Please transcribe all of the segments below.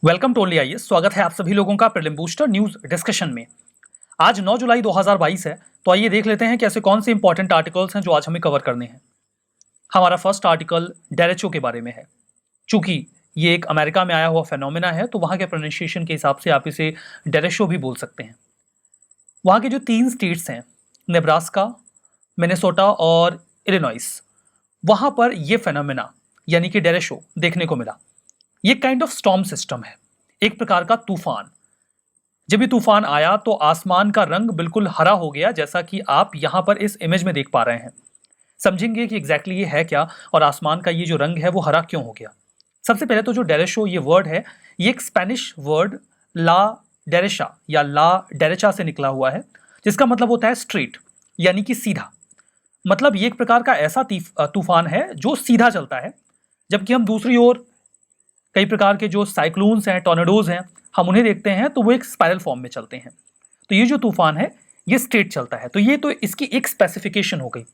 Welcome to only IAS. स्वागत है आप सभी लोगों का प्रीलिम बूस्टर न्यूज डिस्कशन में। आज 9 जुलाई 2022 है, तो आइए देख लेते हैं कि ऐसे कौन से इंपॉर्टेंट आर्टिकल्स हैं जो आज हमें कवर करने हैं। हमारा फर्स्ट आर्टिकल डेरेचो के बारे में है। चूंकि ये एक अमेरिका में आया हुआ फेनोमेना है, तो वहां के प्रोनाउंसिएशन के हिसाब से आप इसे डेरेशो भी बोल सकते हैं। वहां के जो 3 स्टेट्स हैं, नेब्रास्का, मिनेसोटा और इलिनॉइस, वहां पर यह फेनोमेना यानी कि डेरेशो देखने को मिला। ये काइंड ऑफ स्टॉर्म सिस्टम है, एक प्रकार का तूफान। जब ये तूफान आया तो आसमान का रंग बिल्कुल हरा हो गया, जैसा कि आप यहां पर इस इमेज में देख पा रहे हैं। समझेंगे कि एग्जैक्टली ये है क्या और आसमान का ये जो रंग है वो हरा क्यों हो गया। सबसे पहले तो जो डेरेशो ये वर्ड है, ये एक स्पेनिश वर्ड ला डेरेशा या ला डेरेचा से निकला हुआ है, जिसका मतलब होता है स्ट्रेट यानी कि सीधा। मतलब ये एक प्रकार का ऐसा तूफान है जो सीधा चलता है, जबकि हम दूसरी ओर कई प्रकार के जो साइक्लोन्स हैं, टॉर्नेडोज हैं, हम उन्हें देखते हैं तो वो एक स्पाइरल फॉर्म में चलते हैं। तो ये जो तूफान है ये स्ट्रेट चलता है। तो ये तो इसकी एक स्पेसिफिकेशन हो गई।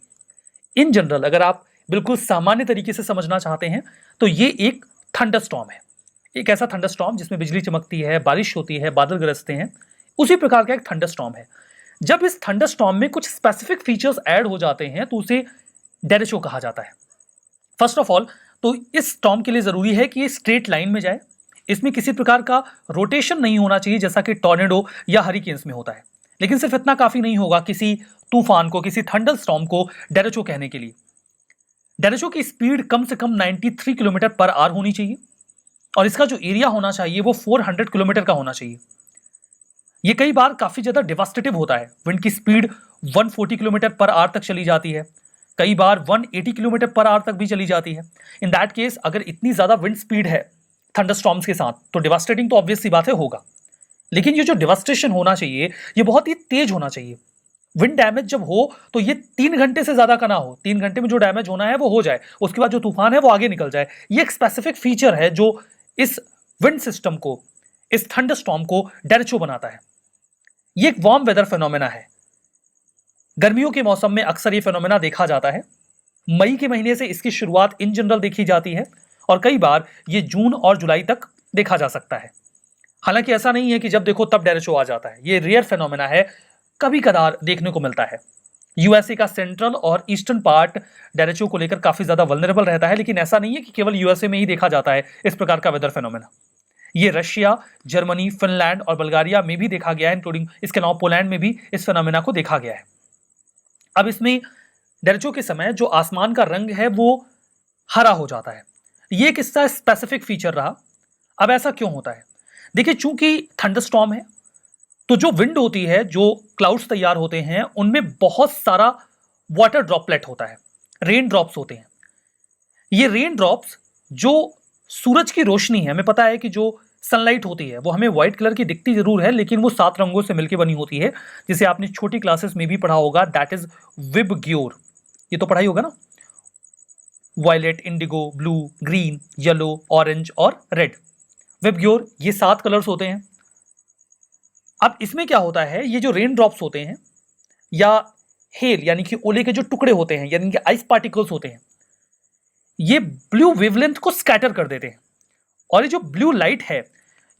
इन जनरल अगर आप बिल्कुल सामान्य तरीके से समझना चाहते हैं तो ये एक थंडरस्टॉर्म है, एक ऐसा थंडरस्टॉर्म जिसमें बिजली चमकती है, बारिश होती है, बादल गरजते हैं, उसी प्रकार का एक थंडरस्टॉर्म है। जब इस थंडरस्टॉर्म में कुछ स्पेसिफिक फीचर्स ऐड हो जाते हैं तो उसे डेरेचो कहा जाता है। फर्स्ट ऑफ ऑल तो इस स्टॉर्म के लिए जरूरी है कि ये स्ट्रेट लाइन में जाए, इसमें किसी प्रकार का रोटेशन नहीं होना चाहिए जैसा कि टॉर्नेडो या हरिकेन्स में होता है। लेकिन सिर्फ इतना काफी नहीं होगा किसी तूफान को, किसी थंडर स्टॉर्म को डेरेचो कहने के लिए। डेरेचो की स्पीड कम से कम 93 किलोमीटर पर आवर होनी चाहिए और इसका जो एरिया होना चाहिए वो 400 किलोमीटर का होना चाहिए। ये कई बार काफी ज्यादा डिवास्टेटिव होता है। विंड की स्पीड 140 किलोमीटर पर आवर तक चली जाती है, कई बार 180 किलोमीटर पर आवर तक भी चली जाती है। इन दैट केस अगर इतनी ज्यादा विंड स्पीड है थंडरस्टॉर्म्स के साथ तो डिवास्टेटिंग तो ऑब्वियस सी बात है होगा। लेकिन ये जो डिवास्टेशन होना चाहिए ये बहुत ही तेज होना चाहिए। विंड डैमेज जब हो तो ये 3 घंटे से ज्यादा का ना हो, 3 घंटे में जो डैमेज होना है वो हो जाए, उसके बाद जो तूफान है वो आगे निकल जाए। ये एक स्पेसिफिक फीचर है जो इस विंड सिस्टम को, इस थंडरस्टॉर्म को डेरेचो बनाता है। ये एक वार्म वेदर फेनोमेना है। गर्मियों के मौसम में अक्सर ये फेनोमेना देखा जाता है। मई के महीने से इसकी शुरुआत इन जनरल देखी जाती है और कई बार ये जून और जुलाई तक देखा जा सकता है। हालांकि ऐसा नहीं है कि जब देखो तब डेरेचो आ जाता है, ये रेयर फेनोमेना है, कभी कदार देखने को मिलता है। यूएसए का सेंट्रल और ईस्टर्न पार्ट डेरेचो को लेकर काफी ज्यादा वल्नरेबल रहता है, लेकिन ऐसा नहीं है कि केवल यूएसए में ही देखा जाता है इस प्रकार का वेदर फेनोमेना। ये रशिया, जर्मनी, फिनलैंड और बल्गारिया में भी देखा गया है, इंक्लूडिंग इसके अलावा पोलैंड में भी इस फेनोमेना को देखा गया है। अब इसमें डेरेचो के समय जो आसमान का रंग है वो हरा हो जाता है। ये एक इसका स्पेसिफिक फीचर रहा। अब ऐसा क्यों होता है? देखिए, चूंकि थंडरस्टॉर्म है तो जो विंड होती है, जो क्लाउड्स तैयार होते हैं, उनमें बहुत सारा वाटर ड्रॉपलेट होता है, रेन ड्रॉप्स होते हैं। ये रेन ड्रॉप्स जो सूरज की रोशनी है, हमें पता है कि जो सनलाइट होती है वो हमें व्हाइट कलर की दिखती जरूर है, लेकिन वो 7 रंगों से मिलकर बनी होती है, जिसे आपने छोटी क्लासेस में भी पढ़ा होगा, दैट इज विबग्योर। ये तो पढ़ाई होगा ना, violet, indigo, blue, green, yellow, orange और रेड। विबग्योर, ये 7 कलर्स होते हैं। अब इसमें क्या होता है, ये जो रेन ड्रॉप्स होते हैं या हेल यानी कि ओले के जो टुकड़े होते हैं यानी कि आइस पार्टिकल्स होते हैं, ये ब्लू वेवलेंथ को स्कैटर कर देते हैं और ये जो ब्लू लाइट है,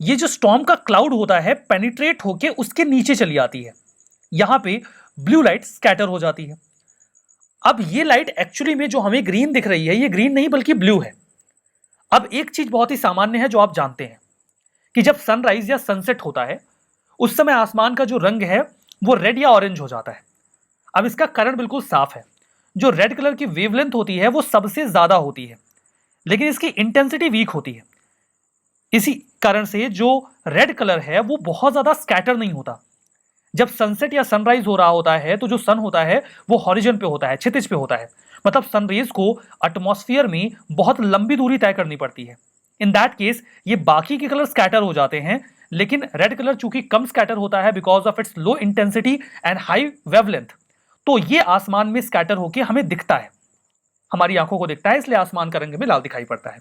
ये जो स्टॉर्म का क्लाउड होता है, पेनिट्रेट होके उसके नीचे चली आती है। यहां पे ब्लू लाइट स्कैटर हो जाती है। अब ये लाइट एक्चुअली में जो हमें ग्रीन दिख रही है, ये ग्रीन नहीं बल्कि ब्लू है। अब एक चीज बहुत ही सामान्य है जो आप जानते हैं कि जब सनराइज या सनसेट होता है उस समय आसमान का जो रंग है वो रेड या ऑरेंज हो जाता है। अब इसका कारण बिल्कुल साफ है, जो रेड कलर की वेवलेंथ होती है वो सबसे ज्यादा होती है, लेकिन इसकी इंटेंसिटी वीक होती है। इसी कारण से जो रेड कलर है वो बहुत ज्यादा स्कैटर नहीं होता। जब सनसेट या सनराइज हो रहा होता है तो जो सन होता है वो हॉरिजन पे होता है, क्षितिज पे होता है। मतलब सनरेज को एटमॉस्फेयर में बहुत लंबी दूरी तय करनी पड़ती है। इन दैट केस ये बाकी के कलर स्कैटर हो जाते हैं, लेकिन रेड कलर चूंकि कम स्कैटर होता है because of its low intensity and high wavelength, तो ये आसमान में स्कैटर होकर हमें दिखता है, हमारी आंखों को दिखता है, इसलिए आसमान का रंग में लाल दिखाई पड़ता है।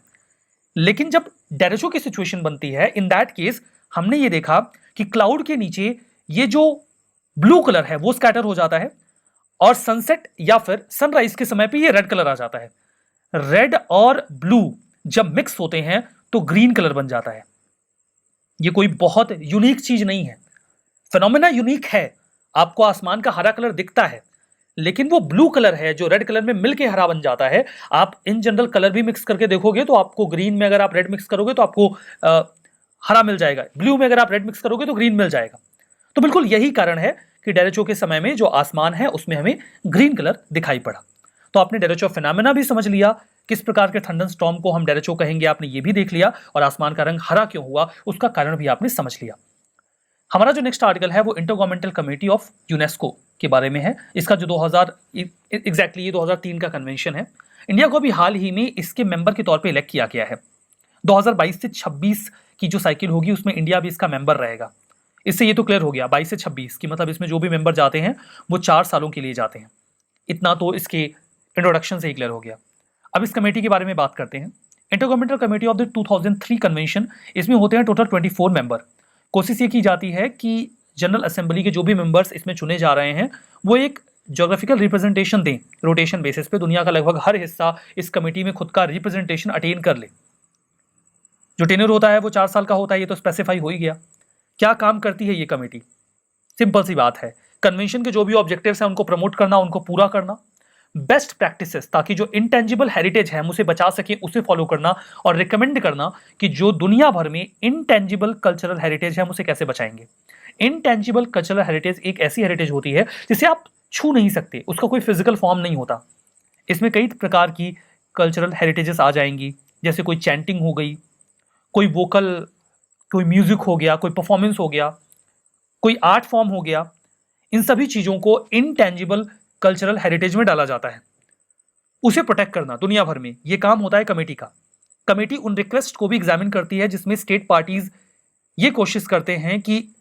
लेकिन जब डेरेचो की सिचुएशन बनती है, इन दैट केस हमने ये देखा कि क्लाउड के नीचे ये जो ब्लू कलर है वो स्कैटर हो जाता है और सनसेट या फिर सनराइज के समय पे ये रेड कलर आ जाता है। रेड और ब्लू जब मिक्स होते हैं तो ग्रीन कलर बन जाता है। ये कोई बहुत यूनिक चीज नहीं है। फिनोमेना यूनिक है, आपको आसमान का हरा कलर दिखता है, लेकिन वो ब्लू कलर है जो रेड कलर में मिलके हरा बन जाता है। आप इन जनरल कलर भी मिक्स करके देखोगे तो आपको ग्रीन में अगर आप रेड मिक्स करोगे तो आपको हरा मिल जाएगा, ब्लू में अगर आप रेड मिक्स करोगे तो ग्रीन मिल जाएगा। तो बिल्कुल यही कारण है कि डेरेचो के समय में जो आसमान है उसमें हमें ग्रीन कलर दिखाई पड़ा। तो आपने डेरेचो फिनोमेना भी समझ लिया, किस प्रकार के थंडरस्टॉर्म को हम डेरेचो कहेंगे आपने ये भी देख लिया, और आसमान का रंग हरा क्यों हुआ उसका कारण भी आपने समझ लिया। हमारा जो नेक्स्ट आर्टिकल है वो इंटरगवर्नमेंटल कमेटी ऑफ यूनेस्को के बारे में है। इसका जो 2003 का कन्वेंशन है, इंडिया को भी हाल ही में इसके मेंबर के तौर पे इलेक्ट किया गया है। 2022 से 26 की जो साइकिल होगी उसमें इंडिया भी इसका मेंबर रहेगा। इससे ये तो क्लियर हो गया 22 से 26 की मतलब इसमें जो भी मेंबर जाते हैं वो 4 सालों के लिए जाते हैं। इतना तो इसके इंट्रोडक्शन से ही क्लियर हो गया। अब इस कमेटी के बारे में बात करते हैं। Intergovernmental committee of the 2003 convention, इसमें होते हैं टोटल 24 मेंबर। कोशिश ये की जाती है कि जनरल असेंबली के जो भी मेंबर्स इसमें चुने जा रहे हैं वो एक ज्योग्राफिकल रिप्रेजेंटेशन दें रोटेशन बेसिस पे। दुनिया का लगभग हर हिस्सा इस कमेटी में खुद का रिप्रेजेंटेशन अटेन कर ले। जो टेन्योर होता है वो 4 साल का होता है, ये तो स्पेसिफाई हो ही गया। क्या काम करती है ये कमेटी? सिंपल सी बात है, कन्वेंशन के जो भी ऑब्जेक्टिव्स हैं उनको प्रमोट करना, उनको पूरा करना, बेस्ट प्रैक्टिसेस ताकि जो इंटेंजिबल हेरिटेज है हम उसे बचा सके उसे फॉलो करना, और रिकमेंड करना कि जो दुनिया भर में इंटेंजिबल कल्चरल हेरिटेज है हम उसे कैसे बचाएंगे। इंटेंजिबल कल्चरल हेरिटेज एक ऐसी हेरिटेज होती है जिसे आप छू नहीं सकते, उसका कोई फिजिकल फॉर्म नहीं होता। इसमें कई प्रकार की कल्चरल हेरिटेजेस आ जाएंगी, जैसे कोई चैंटिंग हो गई, कोई वोकल, कोई म्यूजिक हो गया, कोई परफॉर्मेंस हो गया, कोई आर्ट फॉर्म हो गया। इन सभी चीजों को इंटेंजिबल कल्चरल हेरिटेज में डाला जाता है। उसे प्रोटेक्ट करना दुनिया भर में यह काम होता है कमेटी का। कमेटी उन रिक्वेस्ट को भी एग्जामिन करती है जिसमें स्टेट पार्टीज ये कोशिश करते हैं कि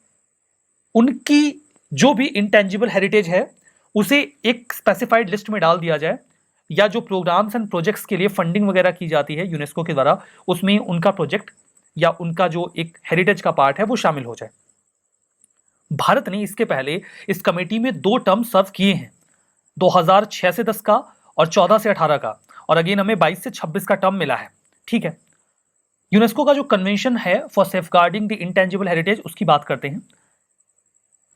उनकी जो भी इंटेंजिबल हेरिटेज है उसे एक स्पेसिफाइड लिस्ट में डाल दिया जाए, या जो प्रोग्राम्स एंड प्रोजेक्ट्स के लिए फंडिंग वगैरह की जाती है यूनेस्को के द्वारा उसमें उनका प्रोजेक्ट या उनका जो एक हेरिटेज का पार्ट है वो शामिल हो जाए। भारत ने इसके पहले इस कमेटी में 2 टर्म सर्व किए हैं, 2006 से 10 का और 14 से 18 का, और अगेन हमें 22 से 26 का टर्म मिला है। ठीक है, यूनेस्को का जो कन्वेंशन है for safeguarding the intangible heritage उसकी बात करते हैं।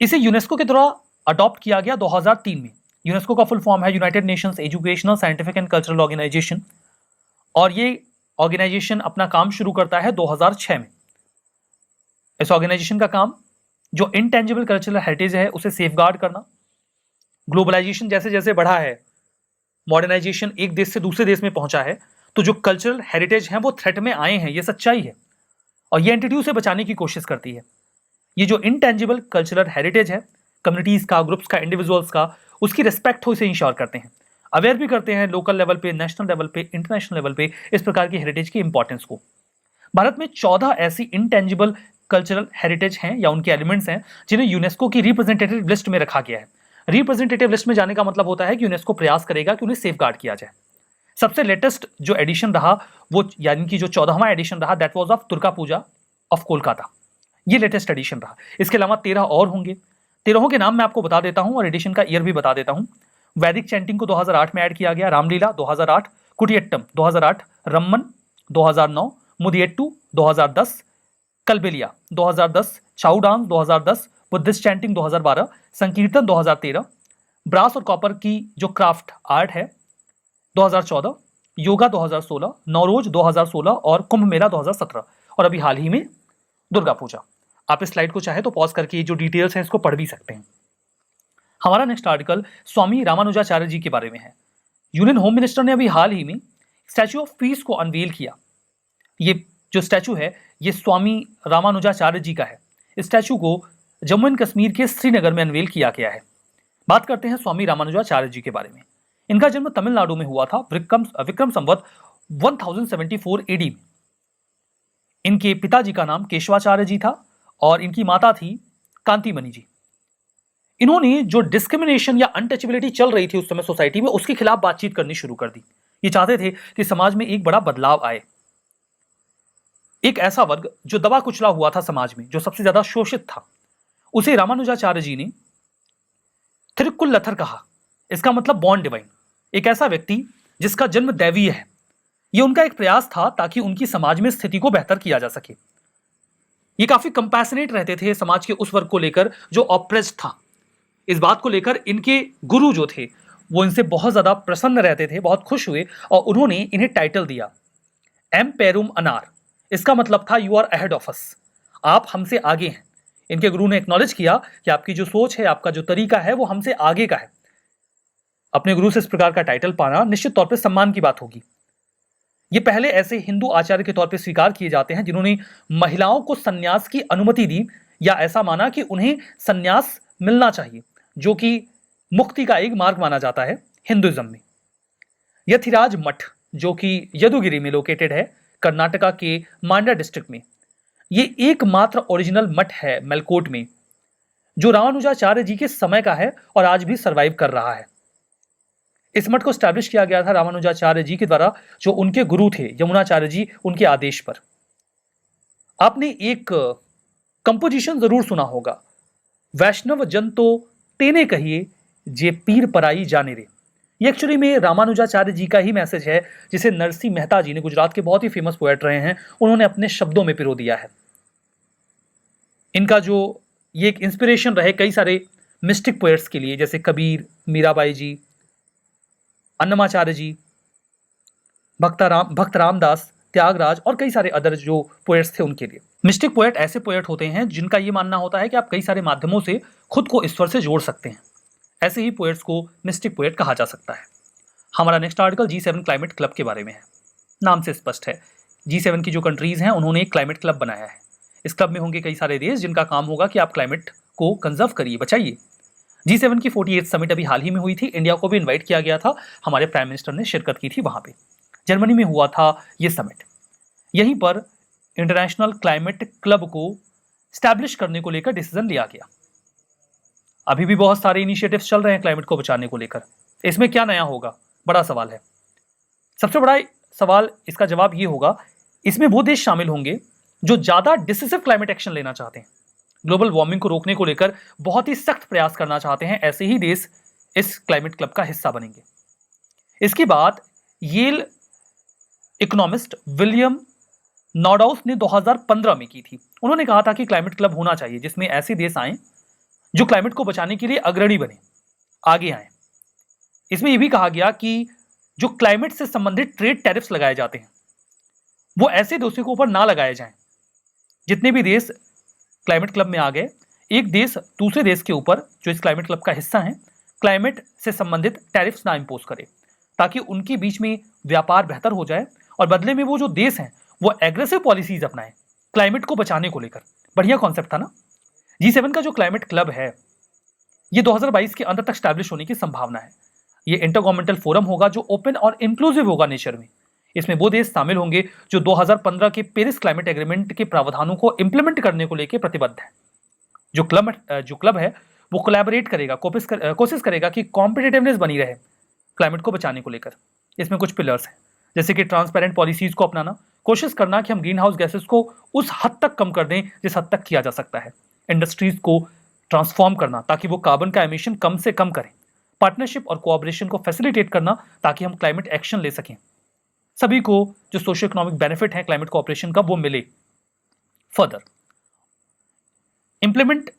इसे यूनेस्को के द्वारा अडॉप्ट किया गया 2003 में। यूनेस्को का फुल फॉर्म है United Nations Educational Scientific and Cultural Organisation, और ये ऑर्गेनाइजेशन अपना काम शुरू करता है 2006 में। इस ऑर्गेनाइजेशन का काम जो इंटेंजिबल कल्चरल हेरिटेज है उसे सेफगार्ड करना। ग्लोबलाइजेशन जैसे जैसे बढ़ा है, मॉडर्नाइजेशन एक देश से दूसरे देश में पहुंचा है, तो जो कल्चरल हेरिटेज हैं वो थ्रेट में आए हैं, ये सच्चाई है, और ये एंटिटी उसे बचाने की कोशिश करती है। ये जो इंटेंजिबल कल्चरल हेरिटेज है कम्युनिटीज का, ग्रुप्स का, इंडिविजुअल्स का, उसकी रिस्पेक्ट हो इसे इंश्योर करते हैं, अवेयर भी करते हैं लोकल लेवल पे, नेशनल लेवल पे, इंटरनेशनल लेवल पे इस प्रकार की हेरिटेज की इंपॉर्टेंस को। भारत में 14 ऐसी इंटेंजिबल कल्चरल हेरिटेज हैं या उनके एलिमेंट्स हैं जिन्हें यूनेस्को की रिप्रेजेंटेटिव लिस्ट में रखा गया है। रिप्रेजेंटेटिव लिस्ट में जाने का मतलब होता है कि यूनेस्को प्रयास करेगा कि उन्हें सेफगार्ड किया जाए। सबसे लेटेस्ट जो एडिशन रहा वो यानी कि जो 14वां एडिशन रहा that was of Durga Puja of Kolkata, ये लेटेस्ट एडिशन रहा। इसके अलावा 13 और होंगे, 13 के नाम मैं आपको बता देता हूं और एडिशन का ईयर भी बता देता हूं। वैदिक चैंटिंग को 2008 में ऐड किया गया, रामलीला 2008, कुटियट्टम 2008, रम्मन 2009, मुदियट्टू 2010, कलबेलिया 2010, चाउ डांस 2010, बुद्धिस्ट चैंटिंग 2012, संकीर्तन 2013, ब्रास और कॉपर की जो क्राफ्ट आर्ट है 2014, योगा 2016, नौरोज 2016 और कुंभ मेला 2017, और अभी हाल ही में दुर्गा पूजा। आप इस स्लाइड को चाहे तो पॉज करके जो डिटेल्स हैं इसको पढ़ भी सकते हैं। हमारा नेक्स्ट आर्टिकल स्वामी रामानुजाचार्य जी के बारे में है। यूनियन होम मिनिस्टर ने अभी हाल ही में स्टैच्यू ऑफ पीस को अनवील किया। ये जो स्टैचू है ये स्वामी रामानुजाचार्य जी का है। इस स्टैचू को जम्मू एंड कश्मीर के श्रीनगर में अनवील किया गया है। बात करते हैं स्वामी रामानुजाचार्य जी के बारे में। इनका जन्म तमिलनाडु में हुआ था विक्रम संवत 1074 एडी में। इनके पिताजी का नाम केशवाचार्य जी था और इनकी माता थी कांतिमणि जी। इन्होंने जो डिस्क्रिमिनेशन या अनटचेबिलिटी चल रही थी उस समय सोसाइटी में उसके खिलाफ बातचीत करनी शुरू कर दी। ये चाहते थे कि समाज में एक बड़ा बदलाव आए। एक ऐसा वर्ग जो दबा कुचला हुआ था समाज में, जो सबसे ज्यादा शोषित था, उसे रामानुजाचार्य जी ने थिरुक्कुलथर कहा। इसका मतलब बॉर्न डिवाइन, एक ऐसा व्यक्ति जिसका जन्म दैवीय है। यह उनका एक प्रयास था ताकि उनकी समाज में स्थिति को बेहतर किया जा सके। ये काफी कंपैशनेट रहते थे समाज के उस वर्ग को लेकर जो ऑप्रेस्ड था। इस बात को लेकर इनके गुरु जो थे वो इनसे बहुत ज्यादा प्रसन्न रहते थे, बहुत खुश हुए और उन्होंने इन्हें टाइटल दिया एम पेरुम अनार। इसका मतलब था you are ahead of us, आप हमसे आगे हैं। इनके गुरु ने एक्नॉलेज किया कि आपकी जो सोच है, आपका जो तरीका है वो हमसे आगे का है। अपने गुरु से इस प्रकार का टाइटल पाना निश्चित तौर पर सम्मान की बात होगी। ये पहले ऐसे हिंदू आचार्य के तौर पर स्वीकार किए जाते हैं जिन्होंने महिलाओं को संन्यास की अनुमति दी या ऐसा माना कि उन्हें संन्यास मिलना चाहिए, जो कि मुक्ति का एक मार्ग माना जाता है हिंदुइज्म में। यथिराज मठ जो कि यदुगिरी में लोकेटेड है, कर्नाटका के मांड्या डिस्ट्रिक्ट में, ये एकमात्र ओरिजिनल मठ है मेलकोट में जो रामानुजाचार्य जी के समय का है और आज भी सरवाइव कर रहा है। इस मठ को स्टैब्लिश किया गया था रामानुजाचार्य जी के द्वारा, जो उनके गुरु थे यमुनाचार्य जी, उनके आदेश पर। आपने एक कंपोजिशन जरूर सुना होगा, वैष्णव जन तो तेने कहिए जे पीर पराई जाने रे। ये एक्चुअली में रामानुजाचार्य जी का ही मैसेज है, जिसे नरसिंह मेहता जी ने, गुजरात के बहुत ही फेमस पोएट रहे हैं, उन्होंने अपने शब्दों में पिरो दिया है। इनका जो ये एक इंस्पिरेशन रहे कई सारे मिस्टिक पोएट्स के लिए, जैसे कबीर, मीराबाई जी, अन्नमाचार्य जी, भक्त रामदास, त्यागराज और कई सारे अदर जो पोएट्स थे उनके लिए। मिस्टिक पोएट ऐसे पोएट होते हैं जिनका ये मानना होता है कि आप कई सारे माध्यमों से खुद को ईश्वर से जोड़ सकते हैं। ऐसे ही पोएट्स को मिस्टिक पोएट कहा जा सकता है। हमारा next article G7 climate club के बारे में है। नाम से स्पष्ट है, G7 की जो कंट्रीज हैं उन्होंने एक क्लाइमेट क्लब बनाया है। इस क्लब में होंगे कई सारे देश जिनका काम होगा कि आप क्लाइमेट को कंजर्व करिए, बचाइए। G7 की 48 समिट अभी हाल ही में हुई थी। इंडिया को भी इन्वाइट किया गया था, हमारे प्राइम मिनिस्टर ने शिरकत की थी वहां पे। जर्मनी में हुआ था ये समिट। यहीं पर इंटरनेशनल क्लाइमेट क्लब को स्टैब्लिश करने को लेकर डिसीजन लिया गया। अभी भी बहुत सारे इनिशिएटिव्स चल रहे हैं क्लाइमेट को बचाने को लेकर। इसमें क्या नया होगा, बड़ा सवाल है। सबसे बड़ा सवाल, इसका जवाब ये होगा, इसमें वो देश शामिल होंगे जो ज्यादा डिसिसिव क्लाइमेट एक्शन लेना चाहते हैं, ग्लोबल वार्मिंग को रोकने को लेकर बहुत ही सख्त प्रयास करना चाहते हैं। ऐसे ही देश इस क्लाइमेट क्लब का हिस्सा बनेंगे। इसकी बात येल इकोनॉमिस्ट विलियम नॉर्डाउस ने 2015 में की थी। उन्होंने कहा था कि क्लाइमेट क्लब होना चाहिए जिसमें ऐसे देश आए जो क्लाइमेट को बचाने के लिए अग्रणी बने, आगे आए। इसमें यह भी कहा गया कि जो क्लाइमेट से संबंधित ट्रेड टैरिफ्स लगाए जाते हैं वो ऐसे देशों के ऊपर ना लगाए जाएं। जितने भी देश क्लाइमेट क्लब में आ गए, एक देश दूसरे देश के ऊपर जो इस क्लाइमेट क्लब का हिस्सा है, क्लाइमेट से संबंधित टैरिफ्स ना इंपोज करे, ताकि उनके बीच में व्यापार बेहतर हो जाए और बदले में वो जो देश हैं वो एग्रेसिव पॉलिसीज अपनाएं क्लाइमेट को बचाने को लेकर। बढ़िया कॉन्सेप्ट था ना। G7 का जो क्लाइमेट क्लब है ये 2022 के अंत तक स्टैब्लिश होने की संभावना है। ये इंटरगवर्नमेंटल फोरम होगा जो ओपन और इंक्लूसिव होगा नेचर में। इसमें वो देश शामिल होंगे जो 2015 के पेरिस क्लाइमेट एग्रीमेंट के प्रावधानों को इंप्लीमेंट करने को लेकर प्रतिबद्ध है। जो क्लब है वो कोलैबोरेट करेगा, कोशिश करेगा कि कॉम्पिटिटिवनेस बनी रहे क्लाइमेट को बचाने को लेकर। इसमें कुछ पिलर्स हैं, जैसे कि ट्रांसपेरेंट पॉलिसीज को अपनाना, कोशिश करना कि हम ग्रीन हाउस गैसेस को उस हद तक कम कर दें जिस हद तक किया जा सकता है। इंडस्ट्रीज को ट्रांसफॉर्म करना ताकि वो कार्बन का एमिशन कम से कम करें। पार्टनरशिप और कोऑपरेशन को फैसिलिटेट करना ताकि हम क्लाइमेट एक्शन ले सकें। सभी को जो सोशियो इकोनॉमिक बेनिफिट है क्लाइमेट कोऑपरेशन का वो मिले। फर्दर इंप्लीमेंट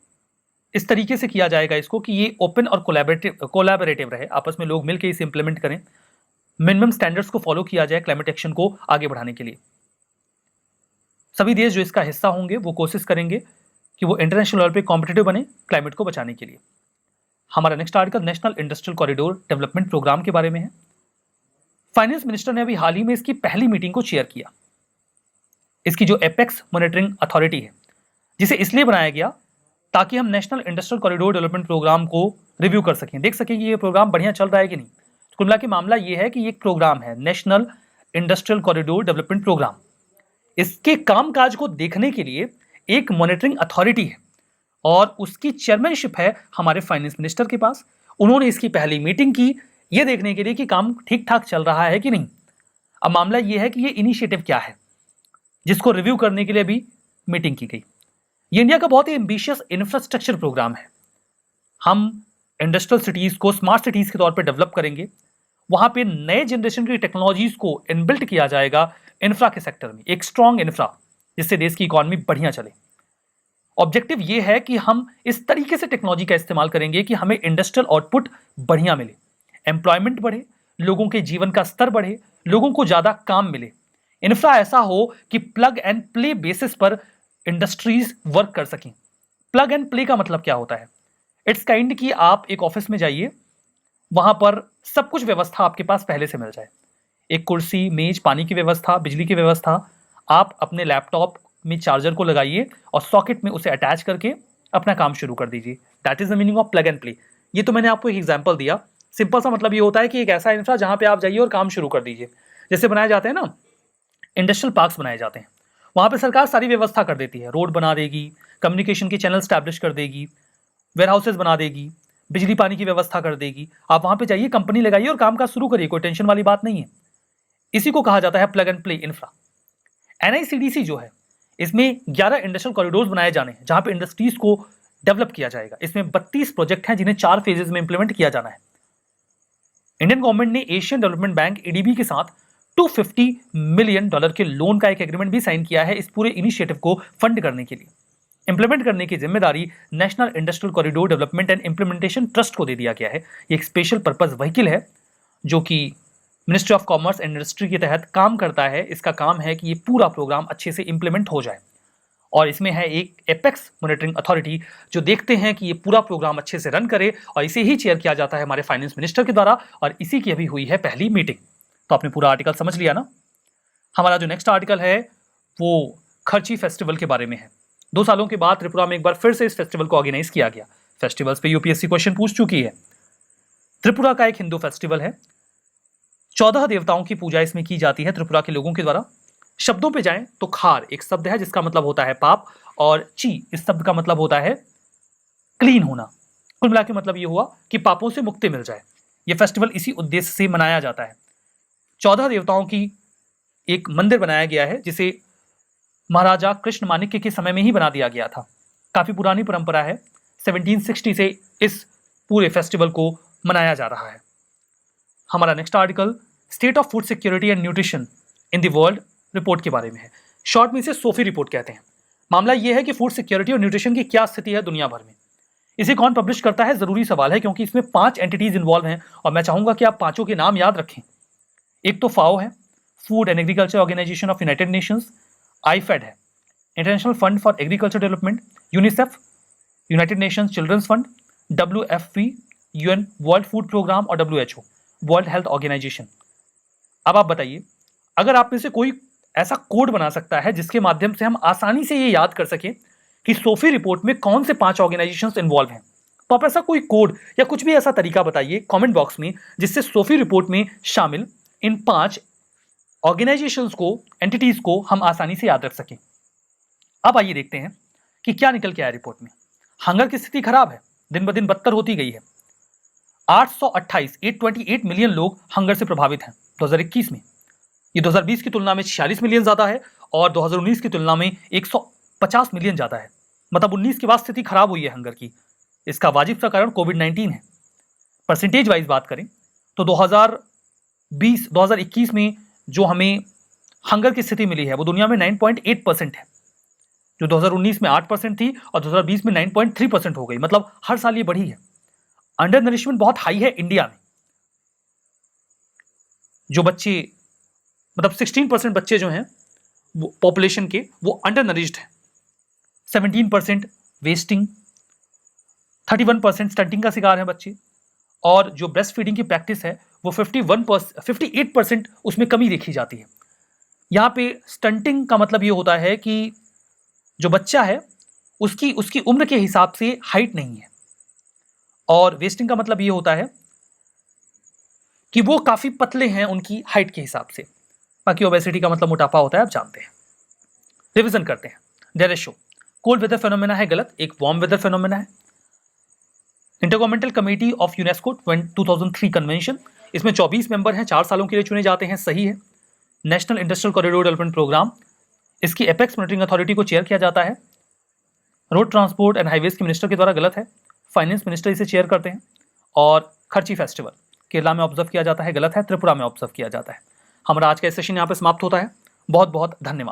इस तरीके से किया जाएगा इसको कि ये ओपन और कोलैबोरेटिव रहे, आपस में लोग मिलकर इसे इंप्लीमेंट करें। मिनिमम स्टैंडर्ड्स को फॉलो किया जाए क्लाइमेट एक्शन को आगे बढ़ाने के लिए। सभी देश जो इसका हिस्सा होंगे वो कोशिश करेंगे कि वो इंटरनेशनल लेवल पे कॉम्पिटिटिव बने क्लाइमेट को बचाने के लिए। हमारा next article national industrial corridor development programme के बारे में है। फाइनेंस मिनिस्टर ने अभी हाल ही में इसकी पहली मीटिंग को चेयर किया। इसकी जो एपेक्स मॉनिटरिंग अथॉरिटी है, जिसे इसलिए बनाया गया ताकि हम national industrial corridor development programme को रिव्यू कर सकें, देख सकें कि ये प्रोग्राम बढ़िया चल रहा है कि नहीं। कुल मिला के मामला ये है कि एक प्रोग्राम है national industrial corridor development programme. इसके कामकाज को देखने के लिए एक मॉनिटरिंग अथॉरिटी है और उसकी चेयरमैनशिप है हमारे फाइनेंस मिनिस्टर के पास। उन्होंने इसकी पहली मीटिंग की ये देखने के लिए कि काम ठीक ठाक चल रहा है कि नहीं। अब मामला ये है कि ये इनिशिएटिव क्या है जिसको रिव्यू करने के लिए भी मीटिंग की गई। ये इंडिया का बहुत ही एम्बिशियस इंफ्रास्ट्रक्चर प्रोग्राम है। हम इंडस्ट्रियल सिटीज को स्मार्ट सिटीज के तौर पर डेवलप करेंगे। वहां पे नए जनरेशन की टेक्नोलॉजीज को इनबिल्ट किया जाएगा इंफ्रा के सेक्टर में, एक स्ट्रॉन्ग इंफ्रा जिससे देश की इकोनॉमी बढ़िया चले। ऑब्जेक्टिव ये है कि हम इस तरीके से टेक्नोलॉजी का इस्तेमाल करेंगे कि हमें इंडस्ट्रियल आउटपुट बढ़िया मिले, एम्प्लॉयमेंट बढ़े, लोगों के जीवन का स्तर बढ़े, लोगों को ज्यादा काम मिले। इंफ्रा ऐसा हो कि प्लग एंड प्ले बेसिस पर इंडस्ट्रीज वर्क कर सकें। प्लग एंड प्ले का मतलब क्या होता है? इट्स काइंड कि आप एक ऑफिस में जाइए, वहां पर सब कुछ व्यवस्था आपके पास पहले से मिल जाए। एक कुर्सी, मेज, पानी की व्यवस्था, बिजली की व्यवस्था। आप अपने लैपटॉप में चार्जर को लगाइए और सॉकेट में उसे अटैच करके अपना काम शुरू कर दीजिए। That is the meaning of plug and play. ये तो मैंने आपको एक एग्जांपल दिया। सिंपल सा मतलब ये होता है कि एक ऐसा इंफ्रा जहां पे आप जाइए और काम शुरू कर दीजिए। जैसे बनाए जाते हैं ना, इंडस्ट्रियल पार्क्स बनाए जाते हैं, वहां पे सरकार सारी व्यवस्था कर देती है। रोड बना देगी, कम्युनिकेशन के चैनल स्टैब्लिश कर देगी, वेयर हाउसेज बना देगी, बिजली पानी की व्यवस्था कर देगी। आप वहां पे जाइए, कंपनी लगाइए और काम का शुरू करिए, कोई टेंशन वाली बात नहीं है। इसी को कहा जाता है plug and play infra. NICDC जो है, इसमें 11 इंडस्ट्रियल कॉरिडोर्स बनाए जाने हैं जहां पे इंडस्ट्रीज को डेवलप किया जाएगा। इसमें 32 प्रोजेक्ट हैं जिन्हें 4 फेजेस में इंप्लीमेंट किया जाना है। इंडियन गवर्नमेंट ने एशियन डेवलपमेंट बैंक एडीबी के साथ $250 मिलियन के लोन का एक एग्रीमेंट भी साइन किया है इस पूरे इनिशिएटिव को फंड करने के लिए। इंप्लीमेंट करने की जिम्मेदारी national industrial corridor development and implementation trust को दे दिया गया है। ये एक स्पेशल पर्पज व्हीकल है जो कि ministry of commerce and industry के तहत काम करता है। इसका काम है कि ये पूरा प्रोग्राम अच्छे से इंप्लीमेंट हो जाए। और इसमें है एक एपेक्स मॉनिटरिंग अथॉरिटी जो देखते हैं कि ये पूरा प्रोग्राम अच्छे से रन करे, और इसे ही चेयर किया जाता है हमारे फाइनेंस मिनिस्टर के द्वारा, और इसी की अभी हुई है पहली मीटिंग। तो आपने पूरा आर्टिकल समझ लिया ना। हमारा जो नेक्स्ट आर्टिकल है वो खर्ची फेस्टिवल के बारे में है। 2 सालों के बाद त्रिपुरा में एक बार फिर से इस फेस्टिवल को ऑर्गेनाइज किया गया। फेस्टिवल्स पे यूपीएससी क्वेश्चन पूछ चुकी है। त्रिपुरा का एक हिंदू फेस्टिवल है। 14 देवताओं की पूजा इसमें की जाती है त्रिपुरा के लोगों के द्वारा। शब्दों पे जाएं तो खार एक शब्द है जिसका मतलब होता है पाप, और ची इस शब्द का मतलब होता है क्लीन होना। कुल मिला के मतलब ये हुआ कि पापों से मुक्ति मिल जाए। ये फेस्टिवल इसी उद्देश्य से मनाया जाता है। 14 देवताओं की एक मंदिर बनाया गया है जिसे महाराजा कृष्ण माणिक्य के समय में ही बना दिया गया था। काफी पुरानी परंपरा है। 1760 से इस पूरे फेस्टिवल को मनाया जा रहा है। हमारा next article state of food security and nutrition in the world report के बारे में है। शॉर्ट में इसे सोफी रिपोर्ट कहते हैं। मामला यह है कि फूड सिक्योरिटी और न्यूट्रिशन की क्या स्थिति है दुनिया भर में। इसे कौन पब्लिश करता है, जरूरी सवाल है, क्योंकि इसमें 5 एंटिटीज इन्वॉल्व हैं और मैं चाहूंगा कि आप 5 के नाम याद रखें। एक तो फाओ है, food and agriculture organization of United Nations. IFAD है, international fund for agriculture development. UNICEF, United Nations children's fund. WFP, UN world food program, और WHO, वर्ल्ड हेल्थ ऑर्गेनाइजेशन। अब आप बताइए, अगर आप में से कोई ऐसा कोड बना सकता है जिसके माध्यम से हम आसानी से ये याद कर सकें कि सोफी रिपोर्ट में कौन से 5 ऑर्गेनाइजेशंस इन्वॉल्व हैं, तो आप ऐसा कोई कोड या कुछ भी ऐसा तरीका बताइए कमेंट बॉक्स में जिससे सोफी रिपोर्ट में शामिल इन 5 ऑर्गेनाइजेशंस को, एंटिटीज को हम आसानी से याद रख सकें। अब आइए देखते हैं कि क्या निकल के आया रिपोर्ट में। हंगर की स्थिति खराब है, दिन ब दिन बदतर होती गई है। 828 मिलियन लोग हंगर से प्रभावित हैं 2021 में। ये 2020 की तुलना में 46 मिलियन ज्यादा है और 2019 की तुलना में 150 मिलियन ज्यादा है। मतलब 19 के बाद स्थिति खराब हुई है हंगर की। इसका वाजिब सा कारण कोविड-19 है। परसेंटेज वाइज बात करें तो 2021 में जो हमें हंगर की स्थिति मिली है वो दुनिया में 9.8% है, जो 2019 में 8% थी और 2020 में 9.3% हो गई। मतलब हर साल ये बढ़ी है। अंडर नरिशमेंट बहुत हाई है इंडिया में। जो बच्चे, मतलब 16% बच्चे जो हैं वो पॉपुलेशन के, वो अंडर नरिश्ड है। 17% वेस्टिंग, 31% स्टंटिंग का शिकार है बच्चे, और जो ब्रेस्ट फीडिंग की प्रैक्टिस है वो 58% उसमें कमी देखी जाती है। यहाँ पे स्टंटिंग का मतलब ये होता है कि जो बच्चा है उसकी उम्र के हिसाब से हाइट नहीं है, और वेस्टिंग का मतलब ये होता है कि वो काफी पतले हैं उनकी हाइट के हिसाब से। बाकी ओबेसिटी का मतलब मोटापा होता है, आप जानते हैं। रिवीजन करते हैं। डेरेशो कोल्ड वेदर फेनोमेना है, गलत, एक वार्म वेदर फेनोमेना है। Intergovernmental committee of UNESCO 2003 convention, इसमें 24 मेंबर हैं, 4 सालों के लिए चुने जाते हैं, सही है। National industrial corridor development programme, इसकी एपेक्स मॉनिटरिंग अथॉरिटी को चेयर किया जाता है रोड ट्रांसपोर्ट एंड हाईवेज के मिनिस्टर के द्वारा, गलत है। फाइनेंस मिनिस्टर इसे चेयर करते हैं। और खर्ची फेस्टिवल केरला में ऑब्जर्व किया जाता है, गलत है। त्रिपुरा में ऑब्जर्व किया जाता है। हमारा आज का सेशन यहाँ पे समाप्त होता है। बहुत बहुत धन्यवाद।